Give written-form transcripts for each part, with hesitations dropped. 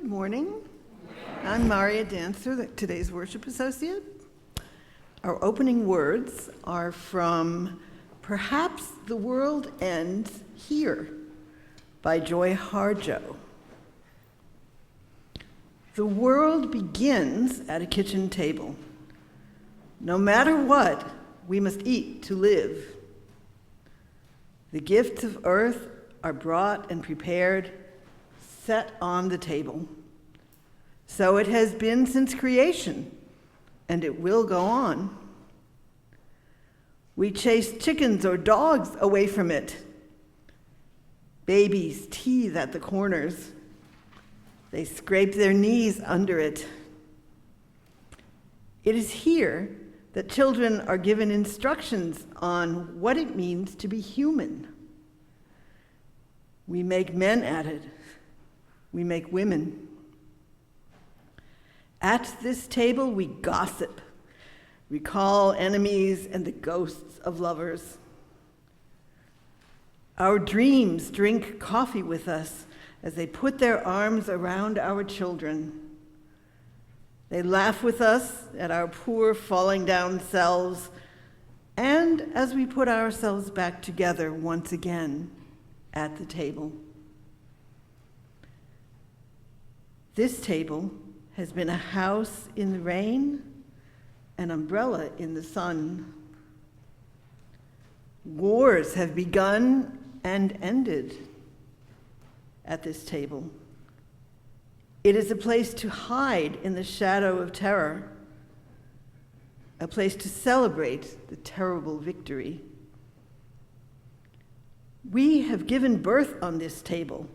morning. I'm Maria Dancer, today's worship associate. Our opening words are from Perhaps the World Ends Here by Joy Harjo. The world begins at a kitchen table. No matter what, we must eat to live. The gifts of earth are brought and prepared, set on the table. So it has been since creation, and it will go on. We chase chickens or dogs away from it. Babies teethe at the corners. They scrape their knees under it. It is here that children are given instructions on what it means to be human. We make men at it. We make women. At this table, we gossip, recall enemies and the ghosts of lovers. Our dreams drink coffee with us as they put their arms around our children. They laugh with us at our poor falling down selves, and as we put ourselves back together once again at the table. This table has been a house in the rain, an umbrella in the sun. Wars have begun and ended at this table. It is a place to hide in the shadow of terror, a place to celebrate the terrible victory. We have given birth on this table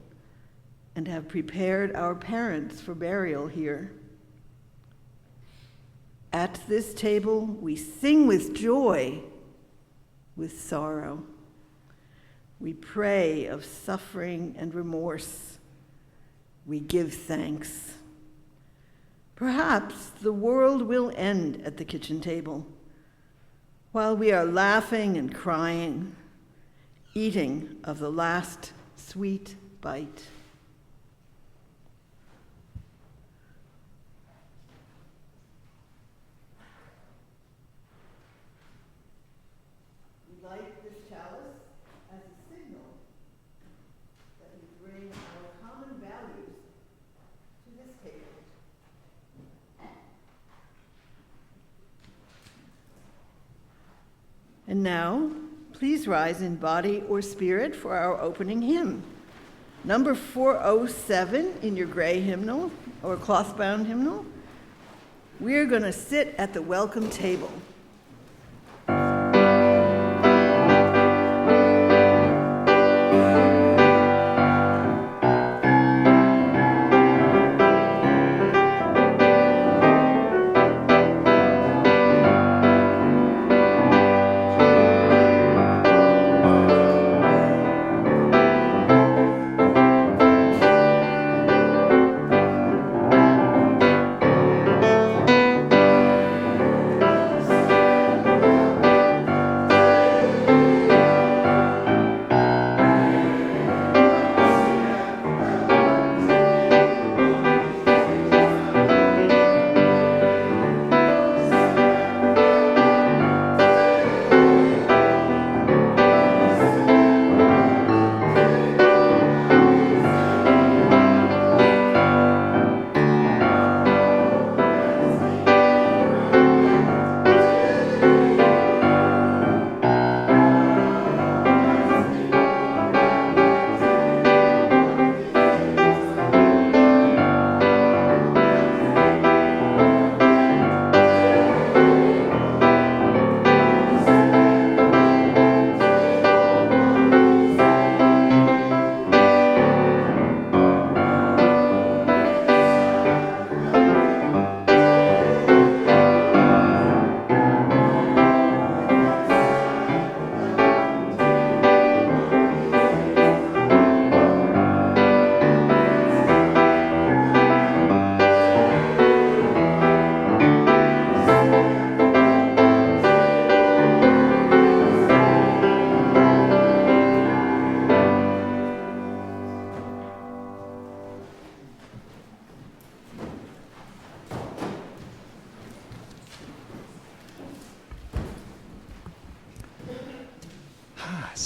and have prepared our parents for burial here. At this table, we sing with joy, with sorrow. We pray of suffering and remorse. We give thanks. Perhaps the world will end at the kitchen table, while we are laughing and crying, eating of the last sweet bite. We light this chalice as a signal that we bring our common values to this table. And now, please rise in body or spirit for our opening hymn. Number 407 in your gray hymnal or cloth-bound hymnal. We're going to sit at the welcome table.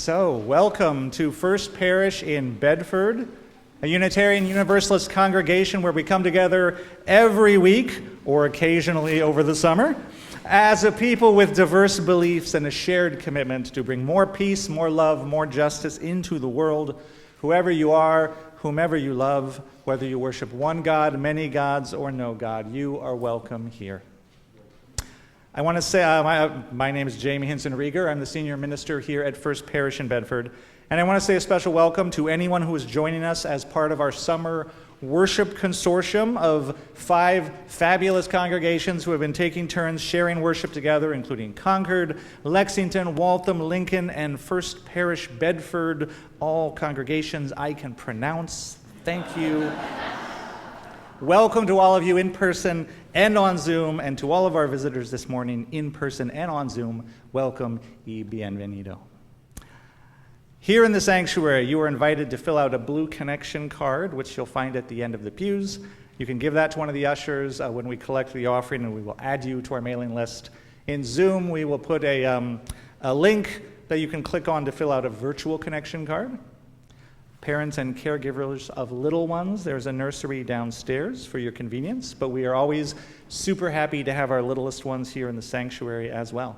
So, welcome to First Parish in Bedford, a Unitarian Universalist congregation where we come together every week, or occasionally over the summer, as a people with diverse beliefs and a shared commitment to bring more peace, more love, more justice into the world. Whoever you are, whomever you love, whether you worship one God, many gods, or no God, you are welcome here. I want to say, my name is Jamie Hinson-Rieger. I'm the senior minister here at First Parish in Bedford. And I want to say a special welcome to anyone who is joining us as part of our summer worship consortium of 5 fabulous congregations who have been taking turns sharing worship together, including Concord, Lexington, Waltham, Lincoln, and First Parish Bedford, all congregations I can pronounce. Thank you. Welcome to all of you in person and on Zoom, and to all of our visitors this morning in person and on Zoom, welcome y bienvenido. Here in the sanctuary, you are invited to fill out a blue connection card, which you'll find at the end of the pews. You can give that to one of the ushers when we collect the offering, and we will add you to our mailing list. In Zoom, we will put a link that you can click on to fill out a virtual connection card. Parents and caregivers of little ones, there's a nursery downstairs for your convenience, but we are always super happy to have our littlest ones here in the sanctuary as well.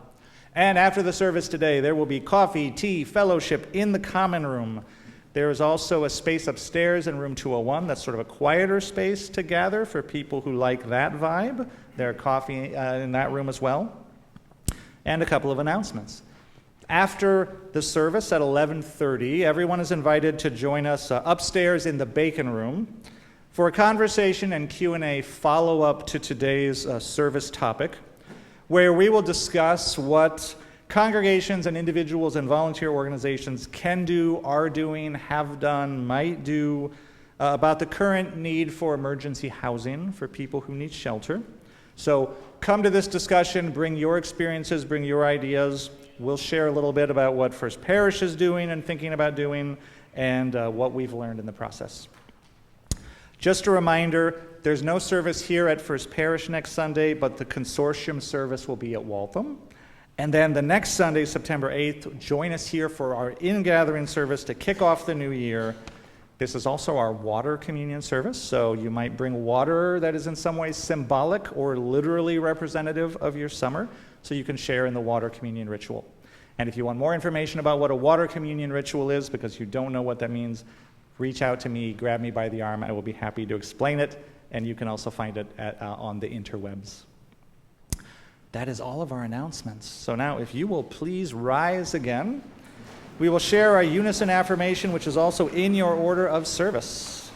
And after the service today, there will be coffee, tea, fellowship in the common room. There is also a space upstairs in room 201 that's sort of a quieter space to gather for people who like that vibe. There are coffee in that room as well. And a couple of announcements. After the service at 11:30, everyone is invited to join us upstairs in the bacon room for a conversation and Q&A follow-up to today's service topic, where we will discuss what congregations and individuals and volunteer organizations can do, are doing, have done, might do about the current need for emergency housing for people who need shelter. So come to this discussion, bring your experiences, bring your ideas. We'll share a little bit about what First Parish is doing and thinking about doing, and what we've learned in the process. Just a reminder, there's no service here at First Parish next Sunday, but the Consortium service will be at Waltham. And then the next Sunday, September 8th, join us here for our in-gathering service to kick off the new year. This is also our water communion service, so you might bring water that is in some way symbolic or literally representative of your summer, so you can share in the water communion ritual. And if you want more information about what a water communion ritual is, because you don't know what that means, reach out to me, grab me by the arm. I will be happy to explain it, and you can also find it on the interwebs. That is all of our announcements. So now, if you will please rise again, we will share our unison affirmation, which is also in your order of service.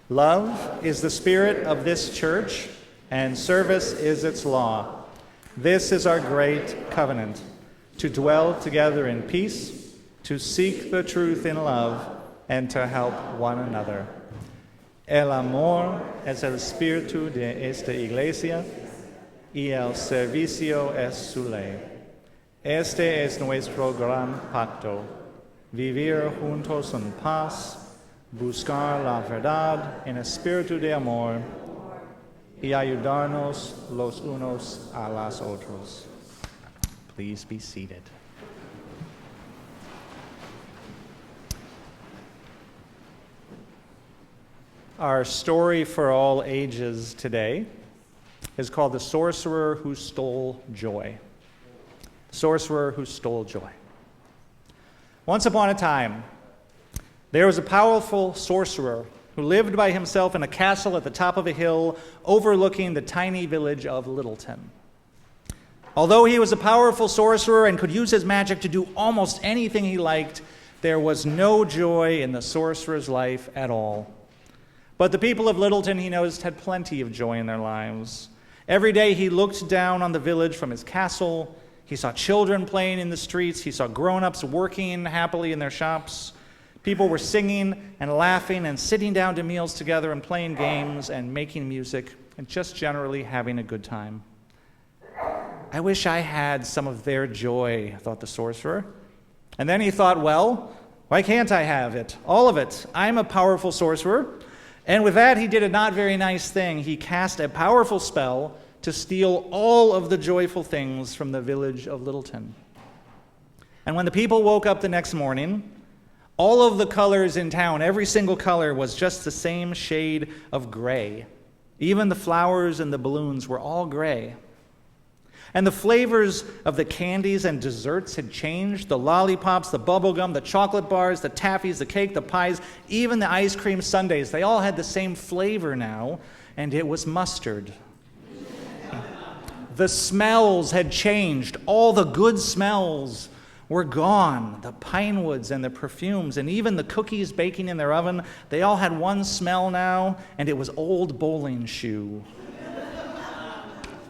Love is the spirit of this church, and service is its law. This is our great covenant, to dwell together in peace, to seek the truth in love, and to help one another. El amor es el espíritu de esta iglesia, y el servicio es su ley. Este es nuestro gran pacto, vivir juntos en paz, buscar la verdad en espíritu de amor, y ayudarnos los unos a los otros. Please be seated. Our story for all ages today is called The Sorcerer Who Stole Joy. Sorcerer Who Stole Joy. Once upon a time, there was a powerful sorcerer who lived by himself in a castle at the top of a hill overlooking the tiny village of Littleton. Although he was a powerful sorcerer and could use his magic to do almost anything he liked, there was no joy in the sorcerer's life at all. But the people of Littleton, he noticed, had plenty of joy in their lives. Every day he looked down on the village from his castle. He saw children playing in the streets. He saw grown-ups working happily in their shops. People were singing and laughing and sitting down to meals together and playing games and making music and just generally having a good time. I wish I had some of their joy, thought the sorcerer. And then he thought, well, why can't I have it? All of it. I'm a powerful sorcerer. And with that, he did a not very nice thing. He cast a powerful spell to steal all of the joyful things from the village of Littleton. And when the people woke up the next morning, all of the colors in town, every single color was just the same shade of gray. Even the flowers and the balloons were all gray. And the flavors of the candies and desserts had changed. The lollipops, the bubble gum, the chocolate bars, the taffies, the cake, the pies, even the ice cream sundaes. They all had the same flavor now, and it was mustard. The smells had changed. All the good smells were gone. The pine woods and the perfumes, and even the cookies baking in their oven, they all had one smell now, and it was old bowling shoe.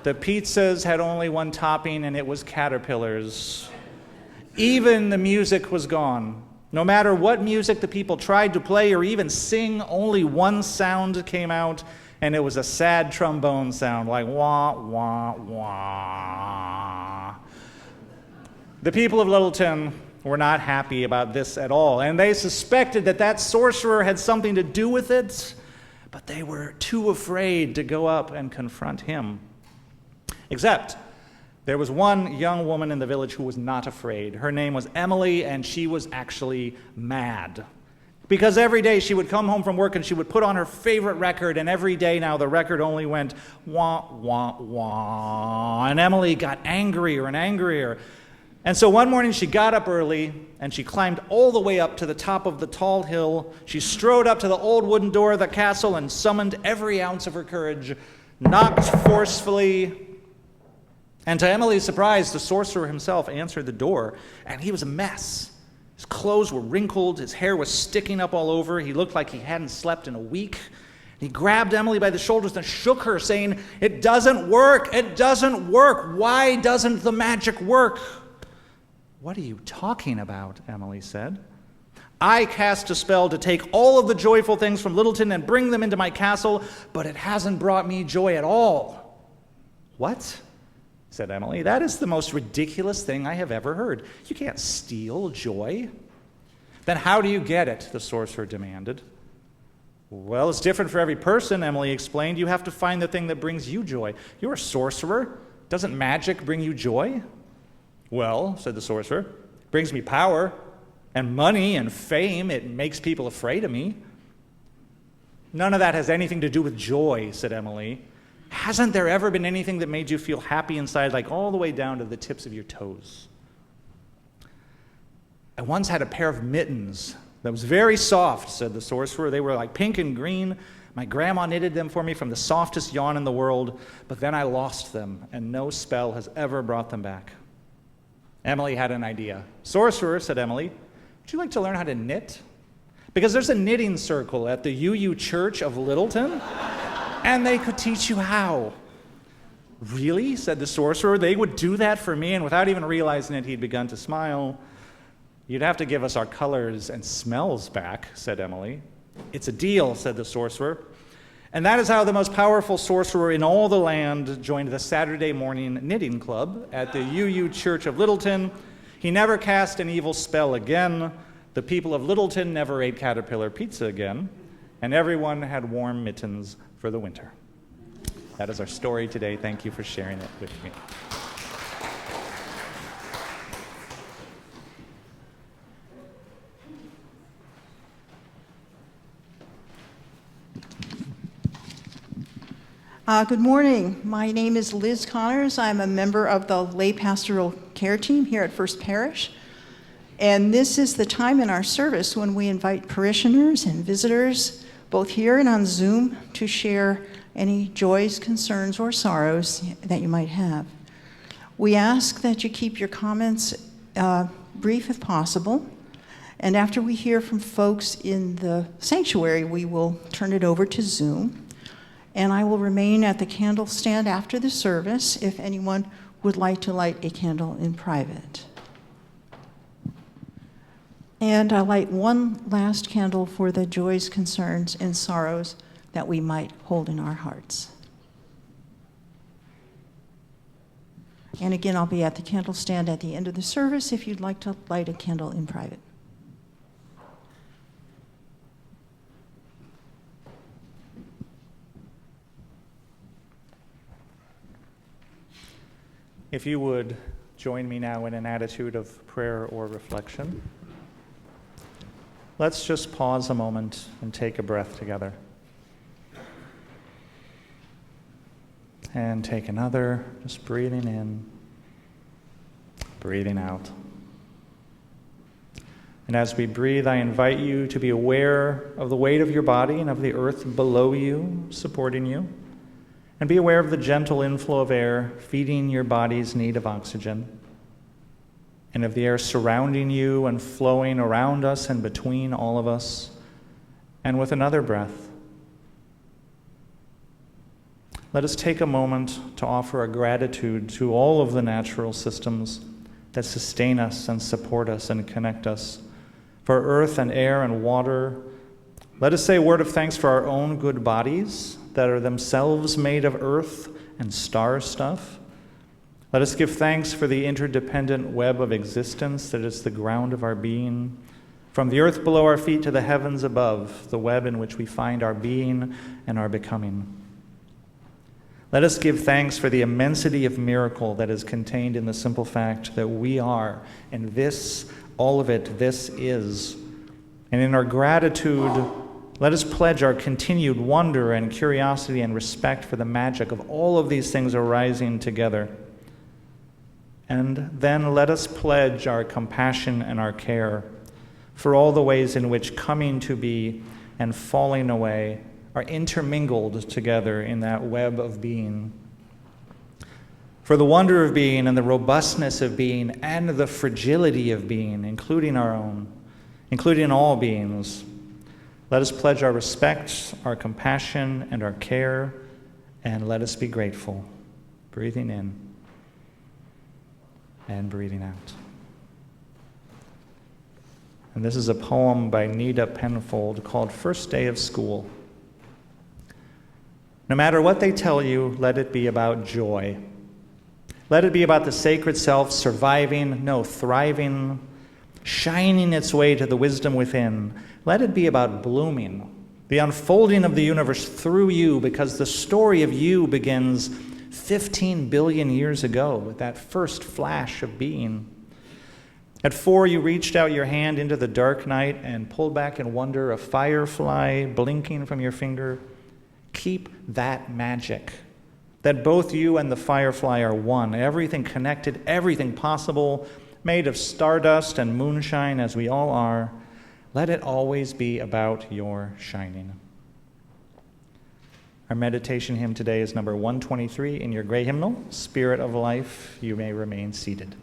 The pizzas had only one topping, and it was caterpillars. Even the music was gone. No matter what music the people tried to play or even sing, only one sound came out, and it was a sad trombone sound, like wah, wah, wah. The people of Littleton were not happy about this at all, and they suspected that that sorcerer had something to do with it, but they were too afraid to go up and confront him. Except there was one young woman in the village who was not afraid. Her name was Emily, and she was actually mad. Because every day she would come home from work and she would put on her favorite record, and every day now the record only went wah, wah, wah. And Emily got angrier and angrier. And so one morning she got up early and she climbed all the way up to the top of the tall hill. She strode up to the old wooden door of the castle and summoned every ounce of her courage, knocked forcefully. And to Emily's surprise, the sorcerer himself answered the door, and he was a mess. His clothes were wrinkled, his hair was sticking up all over, he looked like he hadn't slept in a week. He grabbed Emily by the shoulders and shook her, saying, "It doesn't work, it doesn't work. Why doesn't the magic work?" "What are you talking about?" Emily said. "I cast a spell to take all of the joyful things from Littleton and bring them into my castle, but it hasn't brought me joy at all." "What?" said Emily. "That is the most ridiculous thing I have ever heard. You can't steal joy." "Then how do you get it?" the sorcerer demanded. "Well, it's different for every person," Emily explained. "You have to find the thing that brings you joy. You're a sorcerer. Doesn't magic bring you joy?" "Well," said the sorcerer, "it brings me power and money and fame. It makes people afraid of me." "None of that has anything to do with joy," said Emily. "Hasn't there ever been anything that made you feel happy inside, like all the way down to the tips of your toes?" "I once had a pair of mittens that was very soft," said the sorcerer. "They were like pink and green. My grandma knitted them for me from the softest yarn in the world, but then I lost them, and no spell has ever brought them back." Emily had an idea. "Sorcerer," said Emily, "would you like to learn how to knit? Because there's a knitting circle at the UU Church of Littleton, and they could teach you how." "Really?" said the sorcerer. "They would do that for me?" And without even realizing it, he'd begun to smile. "You'd have to give us our colors and smells back," said Emily. "It's a deal," said the sorcerer. And that is how the most powerful sorcerer in all the land joined the Saturday morning knitting club at the UU Church of Littleton. He never cast an evil spell again. The people of Littleton never ate caterpillar pizza again. And everyone had warm mittens for the winter. That is our story today. Thank you for sharing it with me. Good morning. My name is Liz Connors. I'm a member of the lay pastoral care team here at First Parish. And this is the time in our service when we invite parishioners and visitors, both here and on Zoom, to share any joys, concerns, or sorrows that you might have. We ask that you keep your comments brief if possible. And after we hear from folks in the sanctuary, we will turn it over to Zoom. And I will remain at the candle stand after the service if anyone would like to light a candle in private. And I'll light one last candle for the joys, concerns, and sorrows that we might hold in our hearts. And again, I'll be at the candle stand at the end of the service if you'd like to light a candle in private. If you would join me now in an attitude of prayer or reflection. Let's just pause a moment and take a breath together. And take another, just breathing in, breathing out. And as we breathe, I invite you to be aware of the weight of your body and of the earth below you, supporting you. And be aware of the gentle inflow of air, feeding your body's need of oxygen. And of the air surrounding you and flowing around us and between all of us. And with another breath, let us take a moment to offer a gratitude to all of the natural systems that sustain us and support us and connect us. For earth and air and water, let us say a word of thanks for our own good bodies that are themselves made of earth and star stuff. Let us give thanks for the interdependent web of existence that is the ground of our being, from the earth below our feet to the heavens above, the web in which we find our being and our becoming. Let us give thanks for the immensity of miracle that is contained in the simple fact that we are, and this, all of it, this is. And in our gratitude, let us pledge our continued wonder and curiosity and respect for the magic of all of these things arising together. And then let us pledge our compassion and our care for all the ways in which coming to be and falling away are intermingled together in that web of being. For the wonder of being and the robustness of being and the fragility of being, including our own, including all beings, let us pledge our respect, our compassion, and our care, and let us be grateful. Breathing in and breathing out. And this is a poem by Nita Penfold called First Day of School. No matter what they tell you, let it be about joy. Let it be about the sacred self surviving, thriving, shining its way to the wisdom within. Let it be about blooming, the unfolding of the universe through you, because the story of you begins 15 billion years ago with that first flash of being. At 4, you reached out your hand into the dark night and pulled back in wonder a firefly blinking from your finger. Keep that magic, that both you and the firefly are one, everything connected, everything possible, made of stardust and moonshine as we all are. Let it always be about your shining. Our meditation hymn today is number 123 in your gray hymnal, Spirit of Life. You may remain seated.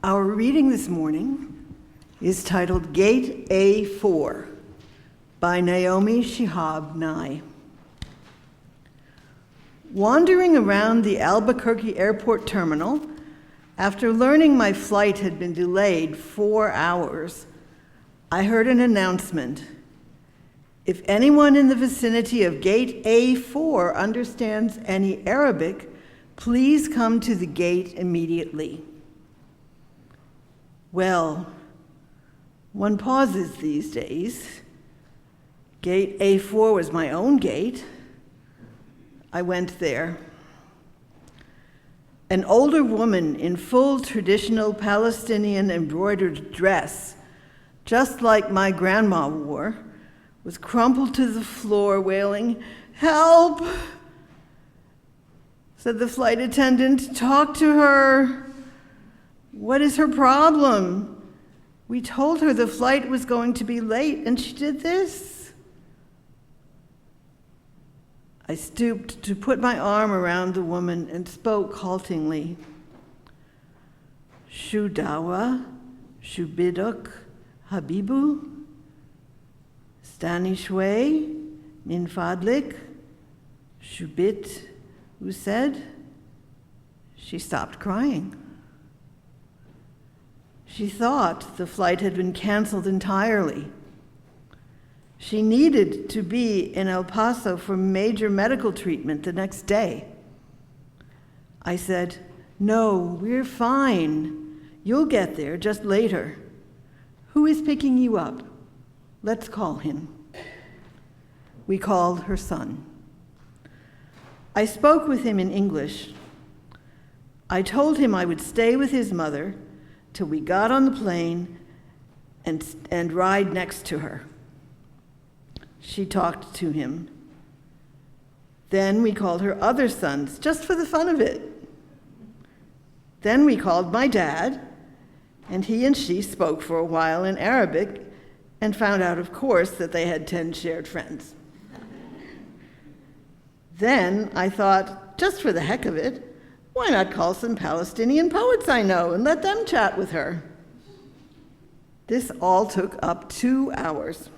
Our reading this morning is titled Gate A4 by Naomi Shihab Nye. Wandering around the Albuquerque airport terminal, after learning my flight had been delayed 4 hours, I heard an announcement. If anyone in the vicinity of gate A4 understands any Arabic, please come to the gate immediately. Well, one pauses these days. Gate A4 was my own gate. I went there. An older woman in full traditional Palestinian embroidered dress, just like my grandma wore, was crumpled to the floor wailing, "Help!" Said the flight attendant, "Talk to her. What is her problem? We told her the flight was going to be late and she did this." I stooped to put my arm around the woman and spoke haltingly. "Shu dawa, shu biduk, habibu, stani shway, min fadlik, shu bit," who said. She stopped crying. She thought the flight had been canceled entirely. She needed to be in El Paso for major medical treatment the next day. I said, "No, we're fine. You'll get there just later. Who is picking you up? Let's call him." We called her son. I spoke with him in English. I told him I would stay with his mother till we got on the plane and ride next to her. She talked to him. Then we called her other sons, just for the fun of it. Then we called my dad, and he and she spoke for a while in Arabic and found out, of course, that they had 10 shared friends. Then I thought, just for the heck of it, why not call some Palestinian poets I know and let them chat with her? This all took up 2 hours.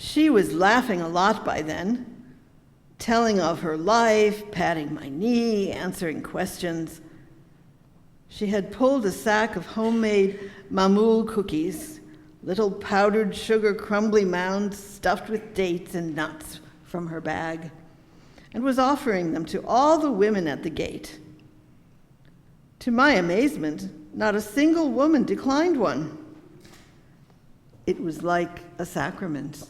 She was laughing a lot by then, telling of her life, patting my knee, answering questions. She had pulled a sack of homemade mamul cookies, little powdered sugar crumbly mounds stuffed with dates and nuts, from her bag, and was offering them to all the women at the gate. To my amazement, not a single woman declined one. It was like a sacrament.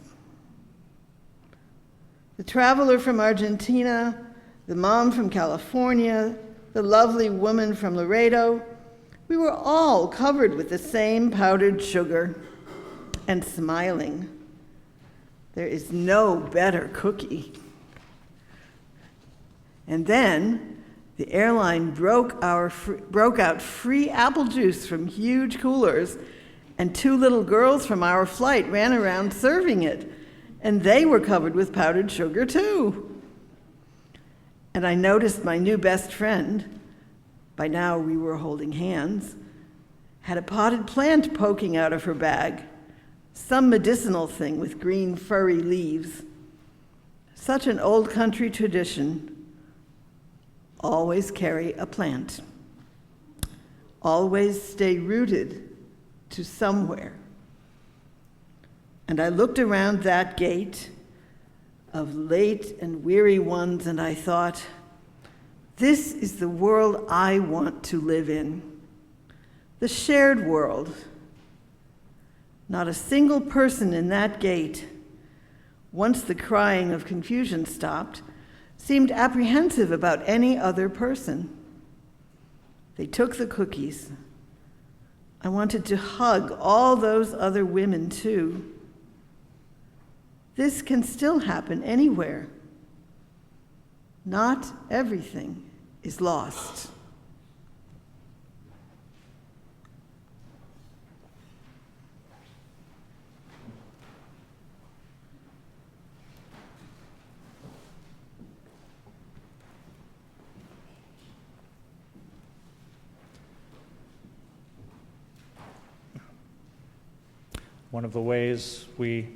The traveler from Argentina, the mom from California, the lovely woman from Laredo, we were all covered with the same powdered sugar and smiling. There is no better cookie. And then the airline broke out free apple juice from huge coolers, and 2 little girls from our flight ran around serving it, and they were covered with powdered sugar too. And I noticed my new best friend, by now we were holding hands, had a potted plant poking out of her bag, some medicinal thing with green furry leaves. Such an old country tradition. Always carry a plant. Always stay rooted to somewhere. And I looked around that gate of late and weary ones, and I thought, this is the world I want to live in. The shared world. Not a single person in that gate, once the crying of confusion stopped, seemed apprehensive about any other person. They took the cookies. I wanted to hug all those other women too. This can still happen anywhere. Not everything is lost. One of the ways we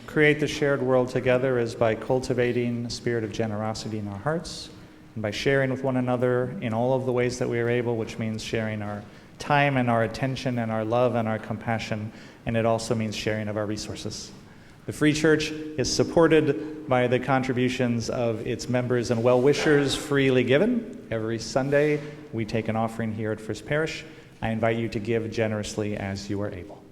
create the shared world together is by cultivating a spirit of generosity in our hearts and by sharing with one another in all of the ways that we are able, which means sharing our time and our attention and our love and our compassion, and it also means sharing of our resources. The Free Church is supported by the contributions of its members and well-wishers freely given. Every Sunday, we take an offering here at First Parish. I invite you to give generously as you are able.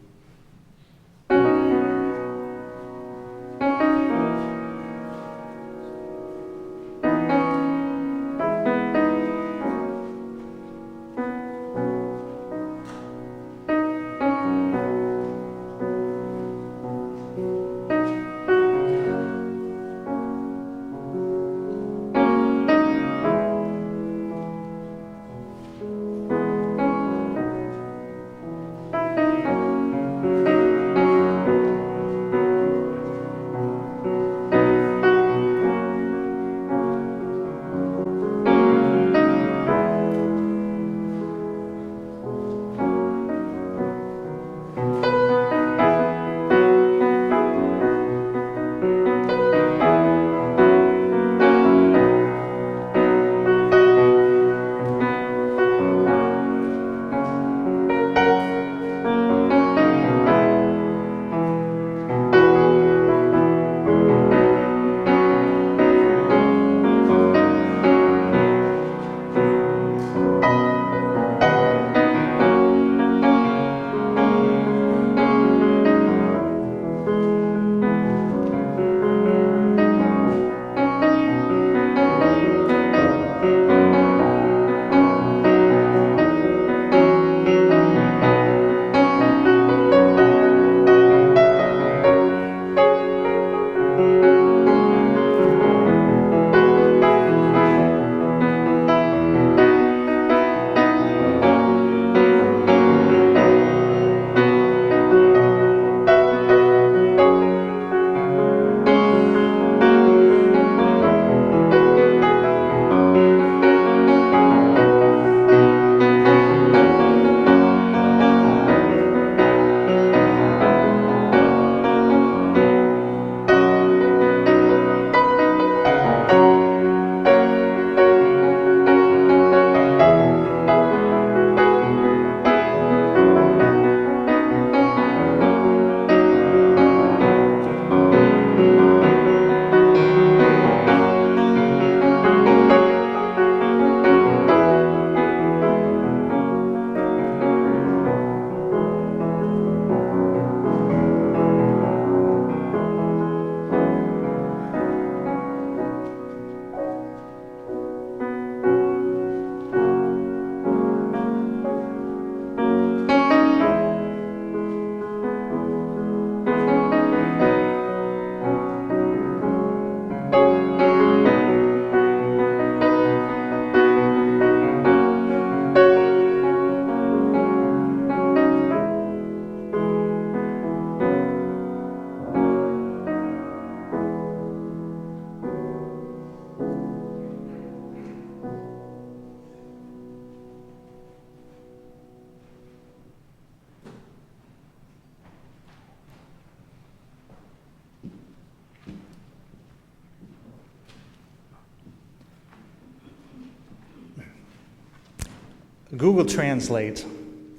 Google Translate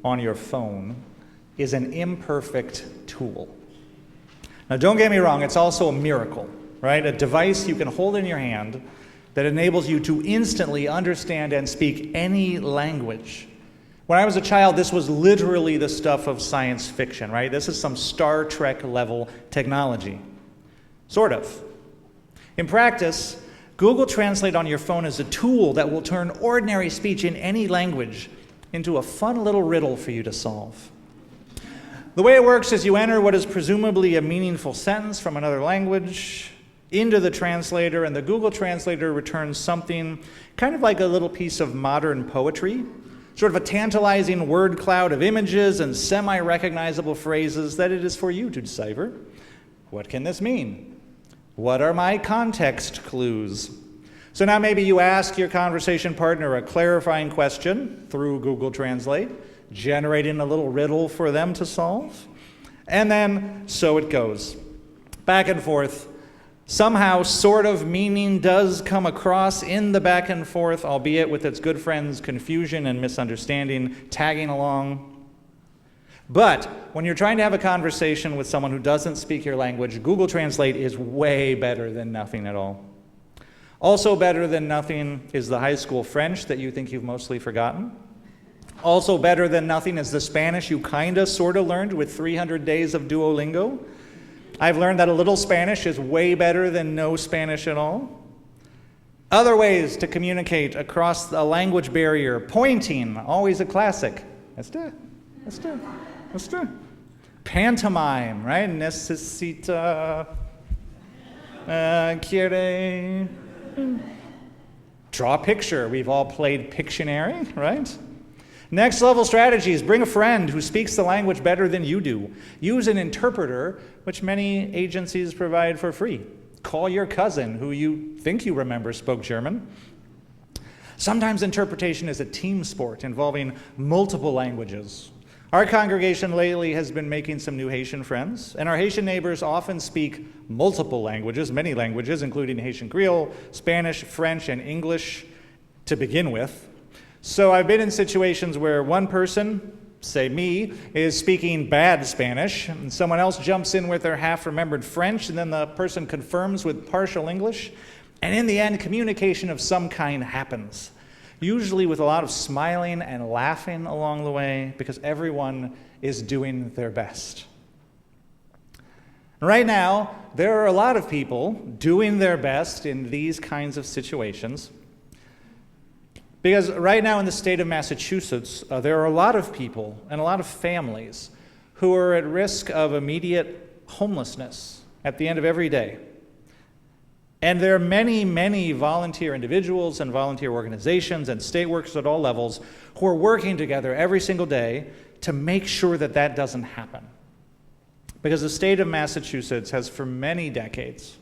on your phone is an imperfect tool. Now, don't get me wrong, it's also a miracle, right? A device you can hold in your hand that enables you to instantly understand and speak any language. When I was a child, this was literally the stuff of science fiction, right? This is some Star Trek level technology. Sort of. In practice, Google Translate on your phone is a tool that will turn ordinary speech in any language into a fun little riddle for you to solve. The way it works is you enter what is presumably a meaningful sentence from another language into the translator, and the Google Translator returns something kind of like a little piece of modern poetry, sort of a tantalizing word cloud of images and semi-recognizable phrases that it is for you to decipher. What can this mean? What are my context clues? So now maybe you ask your conversation partner a clarifying question through Google Translate, generating a little riddle for them to solve. And then so it goes. back and forth. Somehow, sort of meaning does come across in the back and forth, albeit with its good friends confusion and misunderstanding tagging along. But when you're trying to have a conversation with someone who doesn't speak your language, Google Translate is way better than nothing at all. Also better than nothing is the high school French that you think you've mostly forgotten. Also better than nothing is the Spanish you kinda sorta learned with 300 days of Duolingo. I've learned that a little Spanish is way better than no Spanish at all. Other ways to communicate across a language barrier. Pointing, always a classic. Este. Pantomime, right? Necesita, quiere. Draw a picture. We've all played Pictionary, right? Next level strategies. Bring a friend who speaks the language better than you do. Use an interpreter, which many agencies provide for free. Call your cousin who you think you remember spoke German. Sometimes interpretation is a team sport involving multiple languages. Our congregation lately has been making some new Haitian friends, and our Haitian neighbors often speak multiple languages, many languages, including Haitian Creole, Spanish, French, and English to begin with. So I've been in situations where one person, say me, is speaking bad Spanish, and someone else jumps in with their half-remembered French, and then the person confirms with partial English, and in the end, communication of some kind happens, usually with a lot of smiling and laughing along the way, because everyone is doing their best. Right now, there are a lot of people doing their best in these kinds of situations. Because right now in the state of Massachusetts, there are a lot of people and a lot of families who are at risk of immediate homelessness at the end of every day. And there are many, many volunteer individuals and volunteer organizations and state workers at all levels who are working together every single day to make sure that that doesn't happen. Because the state of Massachusetts has for many decades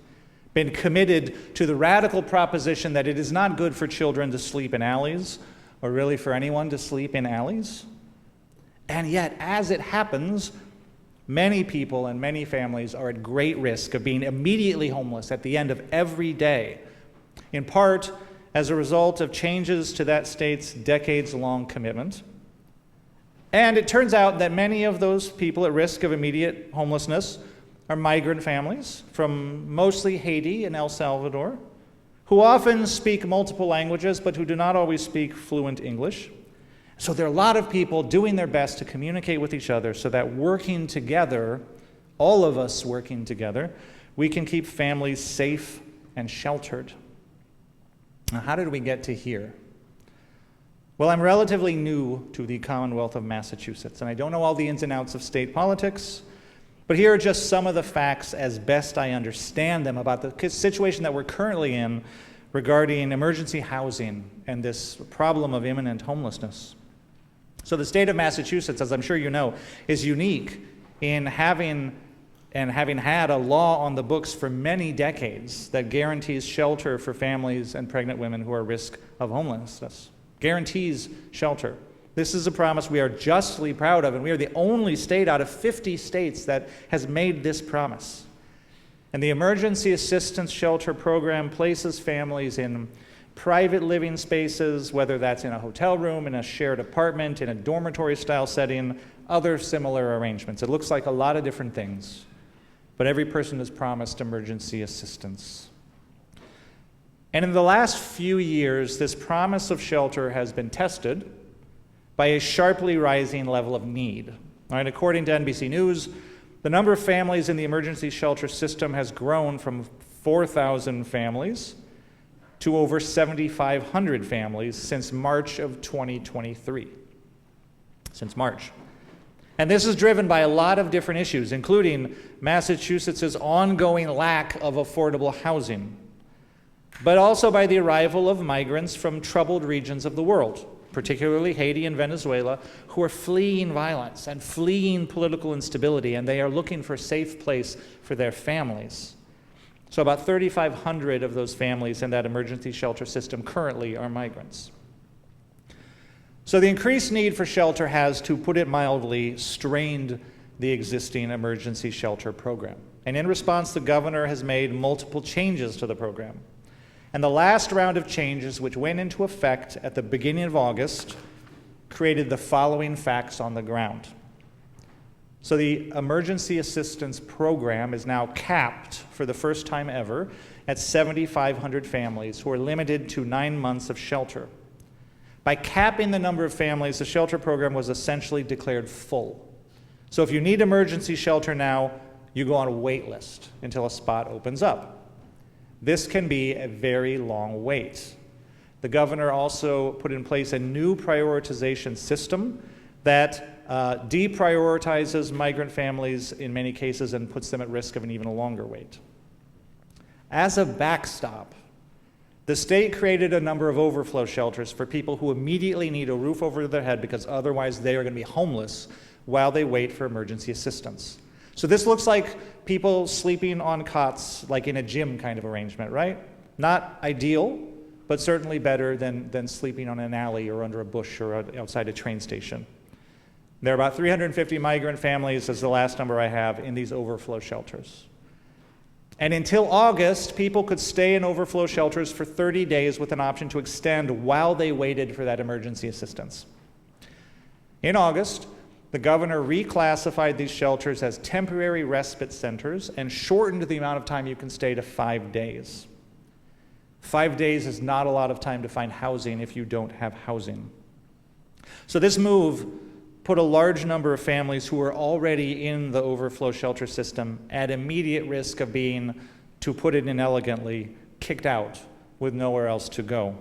been committed to the radical proposition that it is not good for children to sleep in alleys, or really for anyone to sleep in alleys. And yet, as it happens, many people and many families are at great risk of being immediately homeless at the end of every day, in part as a result of changes to that state's decades-long commitment. And it turns out that many of those people at risk of immediate homelessness are migrant families from mostly Haiti and El Salvador, who often speak multiple languages but who do not always speak fluent English. So there are a lot of people doing their best to communicate with each other so that working together, all of us working together, we can keep families safe and sheltered. Now, how did we get to here? Well, I'm relatively new to the Commonwealth of Massachusetts, and I don't know all the ins and outs of state politics. But here are just some of the facts as best I understand them about the situation that we're currently in regarding emergency housing and this problem of imminent homelessness. So the state of Massachusetts, as I'm sure you know, is unique in having had a law on the books for many decades that guarantees shelter for families and pregnant women who are at risk of homelessness. Guarantees shelter. This is a promise we are justly proud of, and we are the only state out of 50 states that has made this promise. And the Emergency Assistance Shelter Program places families in private living spaces, whether that's in a hotel room, in a shared apartment, in a dormitory-style setting, other similar arrangements. It looks like a lot of different things, but every person is promised emergency assistance. And in the last few years, this promise of shelter has been tested by a sharply rising level of need. All right, according to NBC News, the number of families in the emergency shelter system has grown from 4,000 families to over 7,500 families since March of 2023. Since March. And this is driven by a lot of different issues, including Massachusetts' ongoing lack of affordable housing, but also by the arrival of migrants from troubled regions of the world, particularly Haiti and Venezuela, who are fleeing violence and fleeing political instability, and they are looking for a safe place for their families. So about 3,500 of those families in that emergency shelter system currently are migrants. So the increased need for shelter has, to put it mildly, strained the existing emergency shelter program. And in response, the governor has made multiple changes to the program. And the last round of changes, which went into effect at the beginning of August, created the following facts on the ground. So the emergency assistance program is now capped for the first time ever at 7,500 families who are limited to 9 months of shelter. By capping the number of families, the shelter program was essentially declared full. So if you need emergency shelter now, you go on a wait list until a spot opens up. This can be a very long wait. The governor also put in place a new prioritization system that deprioritizes migrant families in many cases and puts them at risk of an even longer wait. As a backstop, the state created a number of overflow shelters for people who immediately need a roof over their head because otherwise they are going to be homeless while they wait for emergency assistance. So this looks like people sleeping on cots like in a gym kind of arrangement, right? Not ideal, but certainly better than sleeping on an alley or under a bush or outside a train station. There are about 350 migrant families, as the last number I have, in these overflow shelters. And until August, people could stay in overflow shelters for 30 days with an option to extend while they waited for that emergency assistance. In August, the governor reclassified these shelters as temporary respite centers and shortened the amount of time you can stay to 5 days. 5 days is not a lot of time to find housing if you don't have housing. So this move put a large number of families who were already in the overflow shelter system at immediate risk of being, to put it inelegantly, kicked out with nowhere else to go.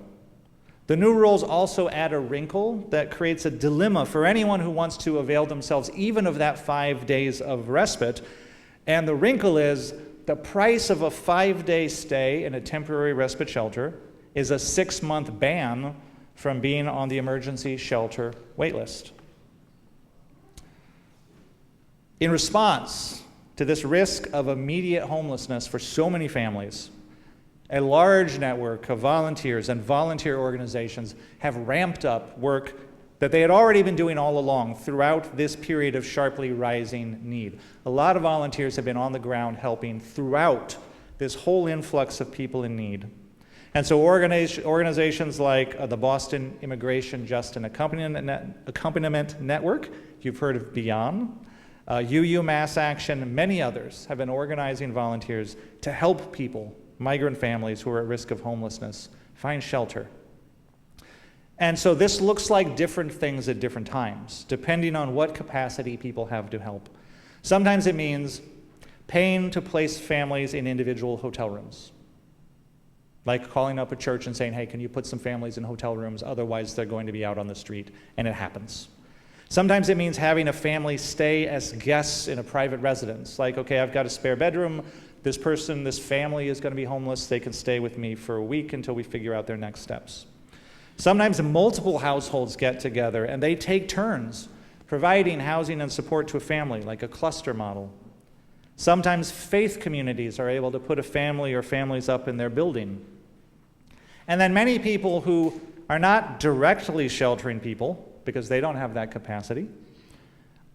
The new rules also add a wrinkle that creates a dilemma for anyone who wants to avail themselves even of that 5 days of respite. And the wrinkle is the price of a 5-day stay in a temporary respite shelter is a 6-month ban from being on the emergency shelter waitlist. In response to this risk of immediate homelessness for so many families, a large network of volunteers and volunteer organizations have ramped up work that they had already been doing all along throughout this period of sharply rising need. A lot of volunteers have been on the ground helping throughout this whole influx of people in need. And so organizations like the Boston Immigration Justice and Accompaniment Network, you've heard of Beyond, UU Mass Action, many others have been organizing volunteers to help people, migrant families who are at risk of homelessness, find shelter. And so this looks like different things at different times, depending on what capacity people have to help. Sometimes it means paying to place families in individual hotel rooms, like calling up a church and saying, hey, can you put some families in hotel rooms, otherwise they're going to be out on the street, and it happens. Sometimes it means having a family stay as guests in a private residence, like, okay, I've got a spare bedroom, this family is going to be homeless, they can stay with me for a week until we figure out their next steps. Sometimes multiple households get together and they take turns providing housing and support to a family, like a cluster model. Sometimes faith communities are able to put a family or families up in their building. And then many people who are not directly sheltering people, because they don't have that capacity,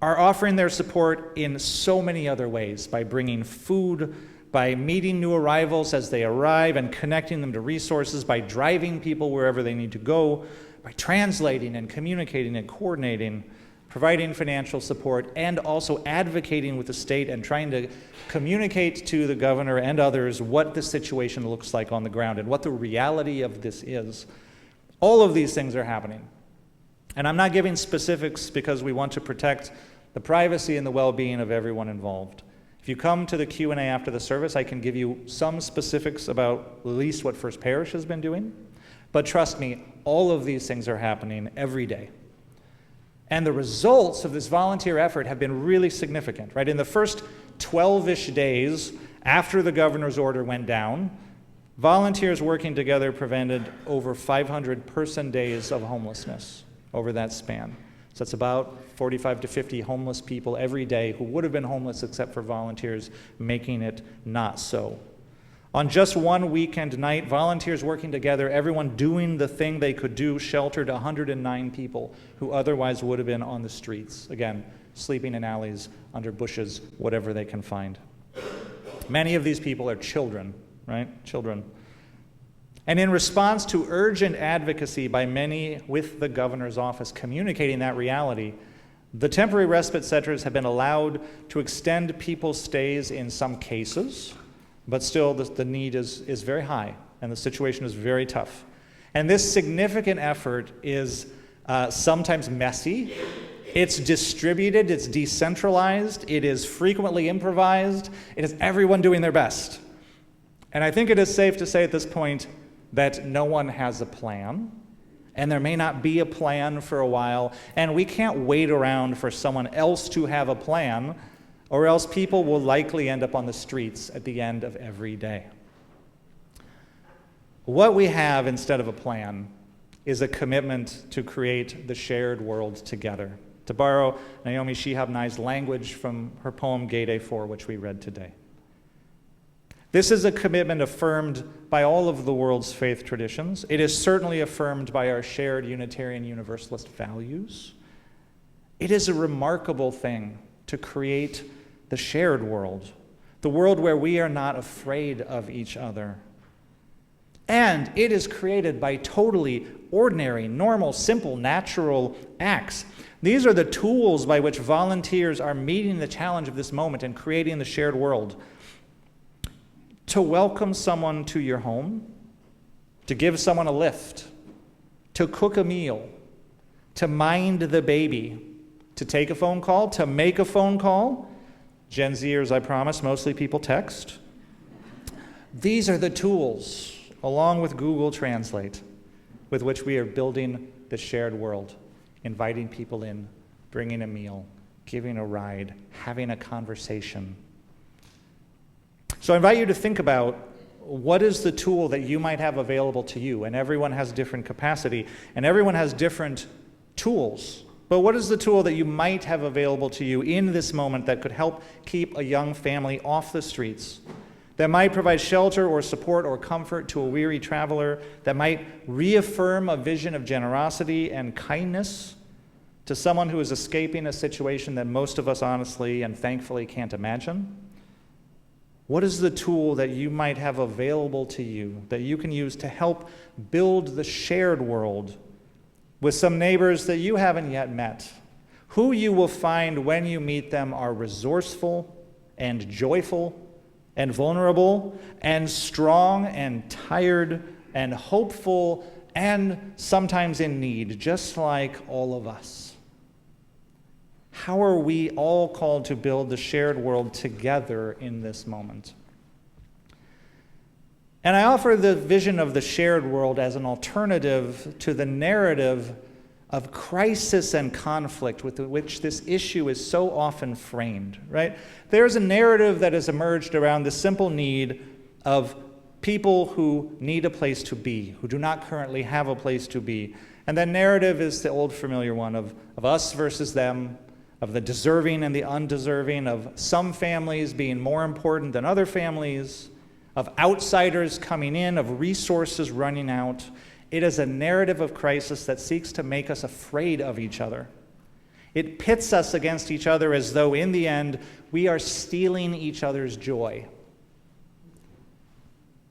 are offering their support in so many other ways, by bringing food, by meeting new arrivals as they arrive and connecting them to resources, by driving people wherever they need to go, by translating and communicating and coordinating, providing financial support, and also advocating with the state and trying to communicate to the governor and others what the situation looks like on the ground and what the reality of this is. All of these things are happening. And I'm not giving specifics because we want to protect the privacy and the well-being of everyone involved. If you come to the Q&A after the service, I can give you some specifics about at least what First Parish has been doing. But trust me, all of these things are happening every day. And the results of this volunteer effort have been really significant, right? In the first 12-ish days after the governor's order went down, volunteers working together prevented over 500 person days of homelessness over that span. So that's about 45 to 50 homeless people every day who would have been homeless except for volunteers making it not so. On just one weekend night, volunteers working together, everyone doing the thing they could do, sheltered 109 people who otherwise would have been on the streets. Again, sleeping in alleys, under bushes, whatever they can find. Many of these people are children, right? Children. And in response to urgent advocacy by many with the governor's office communicating that reality, the temporary respite centers have been allowed to extend people's stays in some cases, but still the need is very high and the situation is very tough. And this significant effort is sometimes messy. It's distributed, it's decentralized, it is frequently improvised, it is everyone doing their best. And I think it is safe to say at this point that no one has a plan, and there may not be a plan for a while, and we can't wait around for someone else to have a plan, or else people will likely end up on the streets at the end of every day. What we have instead of a plan is a commitment to create the shared world together. To borrow Naomi Shihab Nye's language from her poem Gede 4, which we read today. This is a commitment affirmed by all of the world's faith traditions. It is certainly affirmed by our shared Unitarian Universalist values. It is a remarkable thing to create the shared world, the world where we are not afraid of each other. And it is created by totally ordinary, normal, simple, natural acts. These are the tools by which volunteers are meeting the challenge of this moment and creating the shared world. To welcome someone to your home, to give someone a lift, to cook a meal, to mind the baby, to take a phone call, to make a phone call. Gen Zers, I promise, mostly people text. These are the tools, along with Google Translate, with which we are building the shared world, inviting people in, bringing a meal, giving a ride, having a conversation. So I invite you to think about what is the tool that you might have available to you, and everyone has different capacity, and everyone has different tools. But what is the tool that you might have available to you in this moment that could help keep a young family off the streets, that might provide shelter or support or comfort to a weary traveler, that might reaffirm a vision of generosity and kindness to someone who is escaping a situation that most of us honestly and thankfully can't imagine? What is the tool that you might have available to you that you can use to help build the shared world with some neighbors that you haven't yet met, who you will find when you meet them are resourceful and joyful and vulnerable and strong and tired and hopeful and sometimes in need, just like all of us? How are we all called to build the shared world together in this moment? And I offer the vision of the shared world as an alternative to the narrative of crisis and conflict with which this issue is so often framed, right? There's a narrative that has emerged around the simple need of people who need a place to be, who do not currently have a place to be. And that narrative is the old familiar one of us versus them, of the deserving and the undeserving, of some families being more important than other families, of outsiders coming in, of resources running out. It is a narrative of crisis that seeks to make us afraid of each other. It pits us against each other as though in the end we are stealing each other's joy.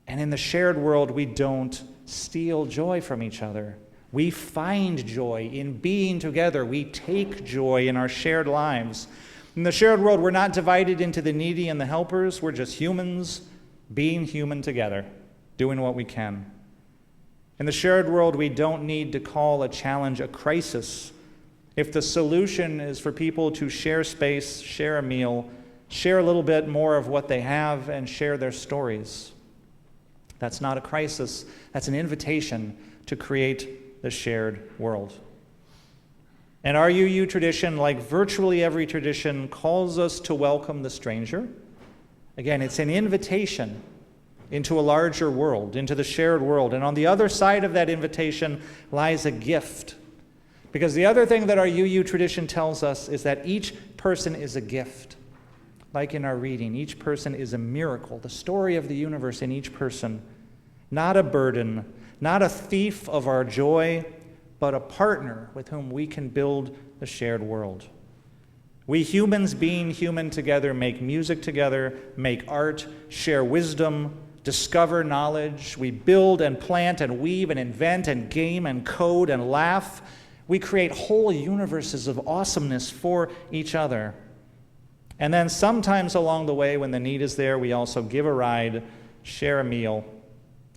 And in the shared world, we don't steal joy from each other. We find joy in being together. We take joy in our shared lives. In the shared world, we're not divided into the needy and the helpers. We're just humans being human together, doing what we can. In the shared world, we don't need to call a challenge a crisis. If the solution is for people to share space, share a meal, share a little bit more of what they have, and share their stories, that's not a crisis. That's an invitation to create the shared world. And our UU tradition, like virtually every tradition, calls us to welcome the stranger. Again, it's an invitation into a larger world, into the shared world. And on the other side of that invitation lies a gift. Because the other thing that our UU tradition tells us is that each person is a gift. Like in our reading, each person is a miracle, the story of the universe in each person. Not a burden, not a thief of our joy, but a partner with whom we can build the shared world. We humans being human together make music together, make art, share wisdom, discover knowledge. We build and plant and weave and invent and game and code and laugh. We create whole universes of awesomeness for each other. And then sometimes along the way, when the need is there, we also give a ride, share a meal,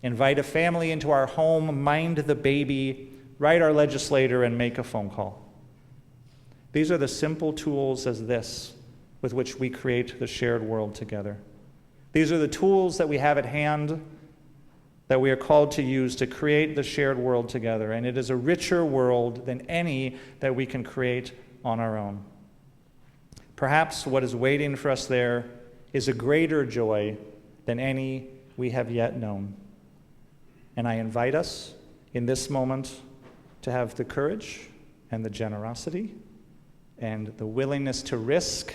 invite a family into our home, mind the baby, write our legislator, and make a phone call. These are the simple tools as this with which we create the shared world together. These are the tools that we have at hand that we are called to use to create the shared world together. And it is a richer world than any that we can create on our own. Perhaps what is waiting for us there is a greater joy than any we have yet known. And I invite us in this moment to have the courage and the generosity and the willingness to risk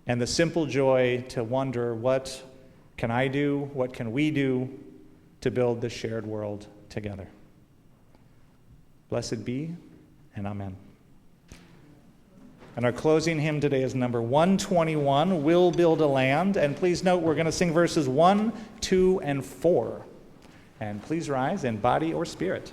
and the simple joy to wonder, what can I do, what can we do to build the shared world together? Blessed be, and amen. And our closing hymn today is number 121, We'll Build a Land. And please note, we're going to sing verses 1, 2, and 4. And please rise in body or spirit.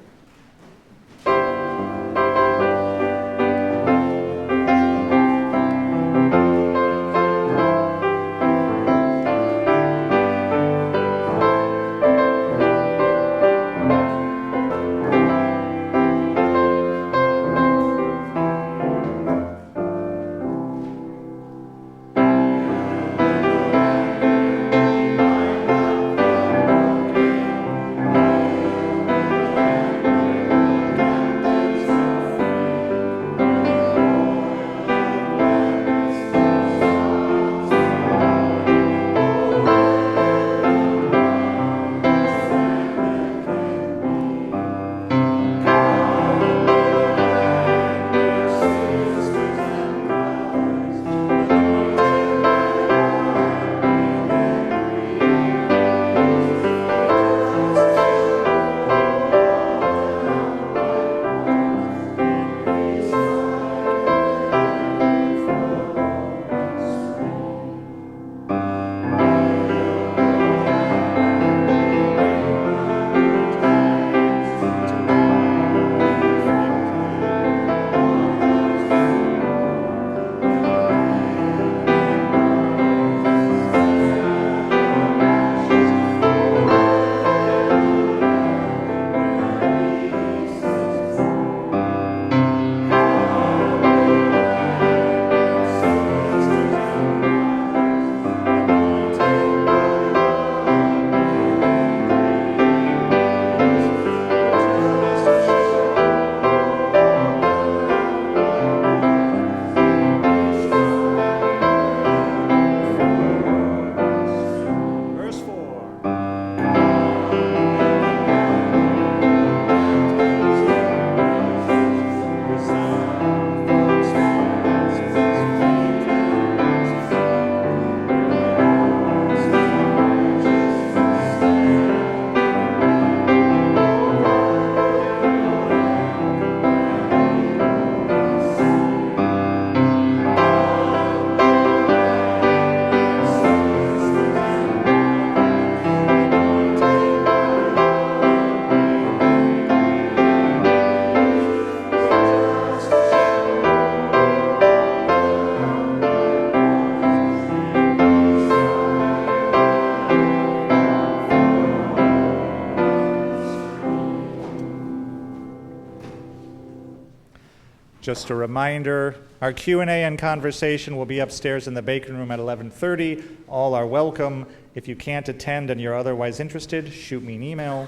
Just a reminder, our Q&A and conversation will be upstairs in the Bacon Room at 11:30. All are welcome. If you can't attend and you're otherwise interested, shoot me an email.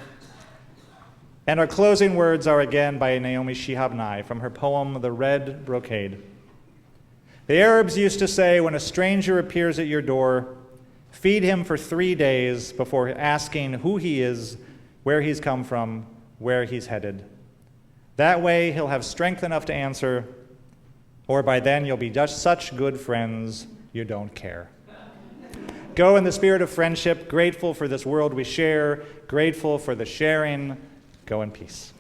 And our closing words are again by Naomi Shihab Nye from her poem, The Red Brocade. The Arabs used to say, when a stranger appears at your door, feed him for 3 days before asking who he is, where he's come from, where he's headed. That way, he'll have strength enough to answer, or by then you'll be just such good friends you don't care. Go in the spirit of friendship, grateful for this world we share, grateful for the sharing. Go in peace.